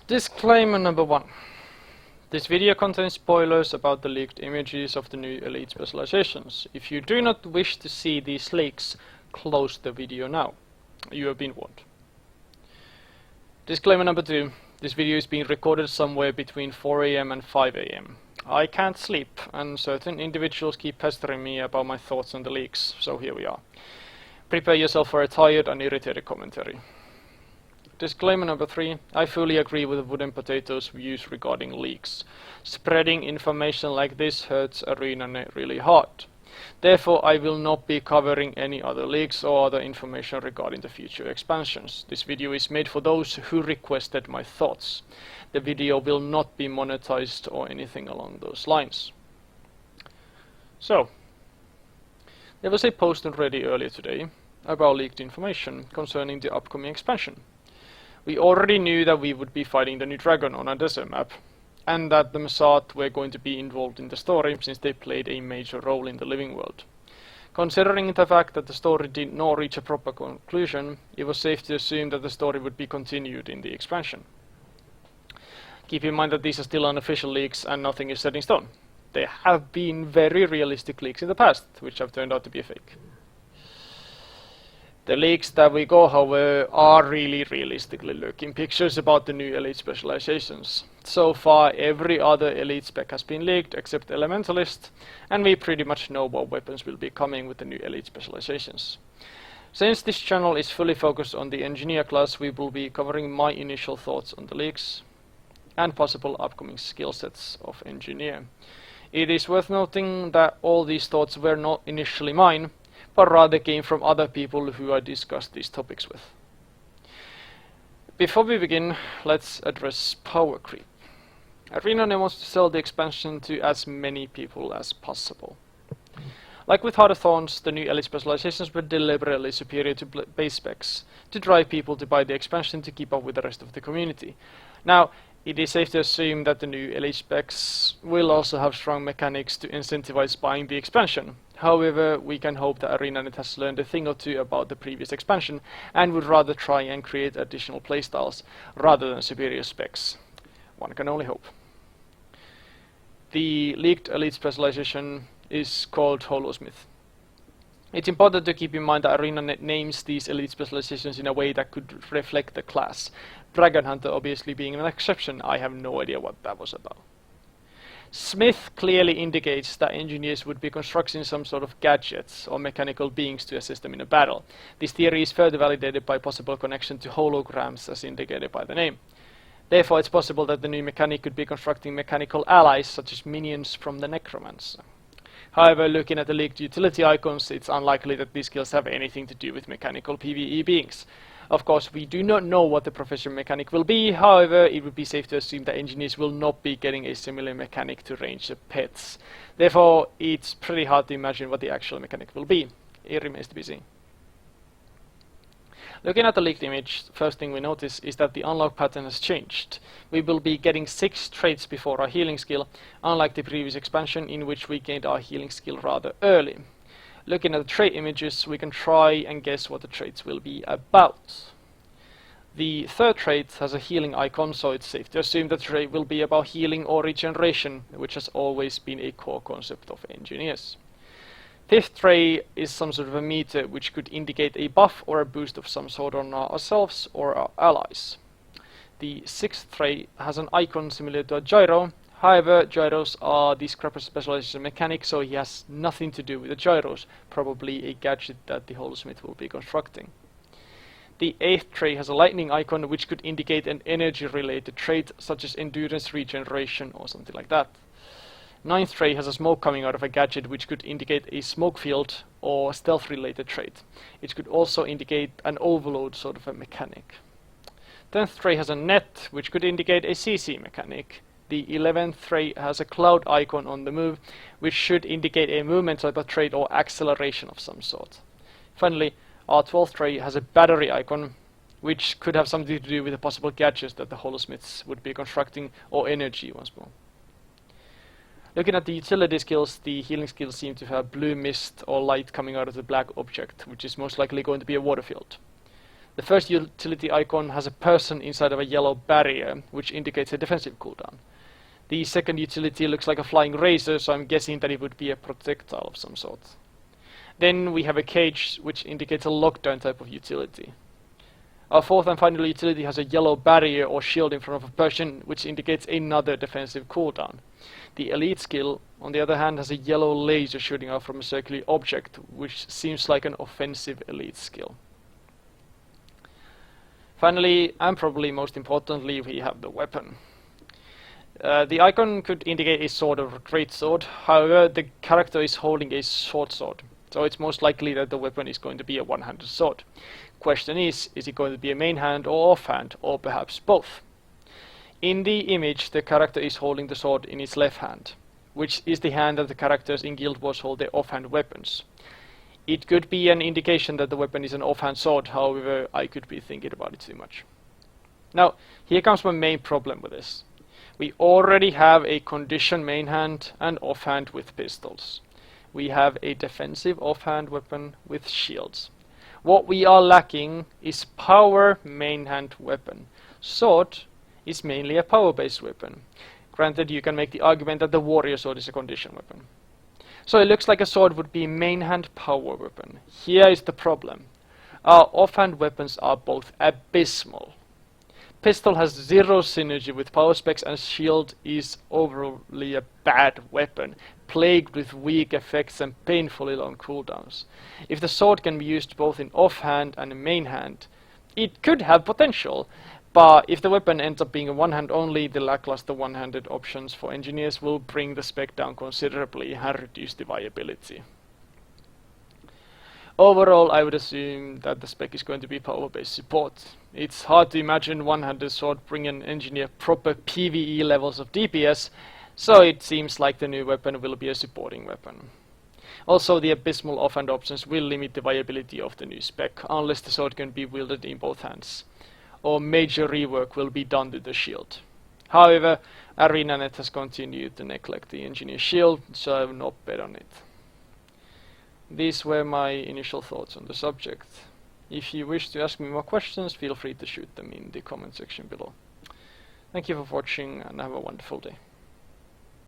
Disclaimer number 1. This video contains spoilers about the leaked images of the new elite specializations. If you do not wish to see these leaks, close the video now. You have been warned. Disclaimer number 2. This video is being recorded somewhere between 4 AM and 5 AM. I can't sleep, and certain individuals keep pestering me about my thoughts on the leaks, so here we are. Prepare yourself for a tired and irritated commentary. Disclaimer number 3. I fully agree with Wooden Potato's views regarding leaks. Spreading information like this hurts ArenaNet really hard. Therefore, I will not be covering any other leaks or other information regarding the future expansions. This video is made for those who requested my thoughts. The video will not be monetized or anything along those lines. So, there was a post already earlier today about leaked information concerning the upcoming expansion. We already knew that we would be fighting the new dragon on a desert map, and that the Mossad were going to be involved in the story since they played a major role in the living world. Considering the fact that the story did not reach a proper conclusion, it was safe to assume that the story would be continued in the expansion. Keep in mind that these are still unofficial leaks and nothing is set in stone. There have been very realistic leaks in the past, which have turned out to be a fake. The leaks that we got, however, are really realistically looking pictures about the new elite specializations. So far, every other elite spec has been leaked except Elementalist, and we pretty much know what weapons will be coming with the new elite specializations. Since this channel is fully focused on the engineer class, we will be covering my initial thoughts on the leaks and possible upcoming skill sets of engineer. It is worth noting that all these thoughts were not initially mine, but rather came from other people who I discussed these topics with. Before we begin, let's address power creep. ArenaNet wants to sell the expansion to as many people as possible. Like with Heart of Thorns, the new elite specializations were deliberately superior to base specs to drive people to buy the expansion to keep up with the rest of the community. Now, it is safe to assume that the new elite specs will also have strong mechanics to incentivize buying the expansion. However, we can hope that ArenaNet has learned a thing or two about the previous expansion and would rather try and create additional playstyles rather than superior specs. One can only hope. The leaked elite specialization is called Holosmith. It's important to keep in mind that ArenaNet names these elite specializations in a way that could reflect the class. Dragon Hunter obviously being an exception. I have no idea what that was about. Smith clearly indicates that engineers would be constructing some sort of gadgets or mechanical beings to assist them in a battle. This theory is further validated by possible connection to holograms as indicated by the name. Therefore, it's possible that the new mechanic could be constructing mechanical allies such as minions from the Necromancer. However, looking at the leaked utility icons, it's unlikely that these skills have anything to do with mechanical PvE beings. Of course, we do not know what the profession mechanic will be, however, it would be safe to assume that engineers will not be getting a similar mechanic to range pets. Therefore, it's pretty hard to imagine what the actual mechanic will be. It remains to be seen. Looking at the leaked image, first thing we notice is that the unlock pattern has changed. We will be getting 6 traits before our healing skill, unlike the previous expansion in which we gained our healing skill rather early. Looking at the trait images, we can try and guess what the traits will be about. The third trait has a healing icon, so it's safe to assume that the trait will be about healing or regeneration, which has always been a core concept of engineers. Fifth trait is some sort of a meter, which could indicate a buff or a boost of some sort on ourselves or our allies. The sixth trait has an icon similar to a gyro. However, gyros are the Scrapper specialization mechanic, so he has nothing to do with the gyros, probably a gadget that the Holosmith will be constructing. The 8th trait has a lightning icon, which could indicate an energy-related trait, such as endurance regeneration or something like that. 9th trait has a smoke coming out of a gadget, which could indicate a smoke field or stealth-related trait. It could also indicate an overload sort of a mechanic. 10th trait has a net, which could indicate a CC mechanic. The 11th trait has a cloud icon on the move, which should indicate a movement type of trait or acceleration of some sort. Finally, our 12th trait has a battery icon, which could have something to do with the possible gadgets that the Holosmiths would be constructing, or energy once more. Looking at the utility skills, the healing skills seem to have blue mist or light coming out of the black object, which is most likely going to be a water field. The first utility icon has a person inside of a yellow barrier, which indicates a defensive cooldown. The second utility looks like a flying razor, so I'm guessing that it would be a projectile of some sort. Then we have a cage, which indicates a lockdown type of utility. Our fourth and final utility has a yellow barrier or shield in front of a person, which indicates another defensive cooldown. The elite skill, on the other hand, has a yellow laser shooting out from a circular object, which seems like an offensive elite skill. Finally, and probably most importantly, we have the weapon. The icon could indicate a sword or a great sword, however, the character is holding a short sword, so it's most likely that the weapon is going to be a one-handed sword. Question is it going to be a main hand or offhand, or perhaps both? In the image, the character is holding the sword in his left hand, which is the hand that the characters in Guild Wars hold their offhand weapons. It could be an indication that the weapon is an offhand sword, however, I could be thinking about it too much. Now, here comes my main problem with this. We already have a conditioned main hand and offhand with pistols. We have a defensive offhand weapon with shields. What we are lacking is power main hand weapon. Sword is mainly a power-based weapon. Granted, you can make the argument that the warrior sword is a conditioned weapon. So it looks like a sword would be main hand power weapon. Here is the problem. Our offhand weapons are both abysmal. Pistol has zero synergy with power specs, and shield is overly a bad weapon, plagued with weak effects and painfully long cooldowns. If the sword can be used both in offhand and in main hand, it could have potential, but if the weapon ends up being a one-hand only, the lackluster one-handed options for engineers will bring the spec down considerably and reduce the viability. Overall, I would assume that the spec is going to be power-based support. It's hard to imagine one-handed sword bring an engineer proper PvE levels of DPS, so it seems like the new weapon will be a supporting weapon. Also, the abysmal offhand options will limit the viability of the new spec, unless the sword can be wielded in both hands, or major rework will be done to the shield. However, ArenaNet has continued to neglect the engineer shield, so I will not bet on it. These were my initial thoughts on the subject. If you wish to ask me more questions, feel free to shoot them in the comment section below. Thank you for watching and have a wonderful day.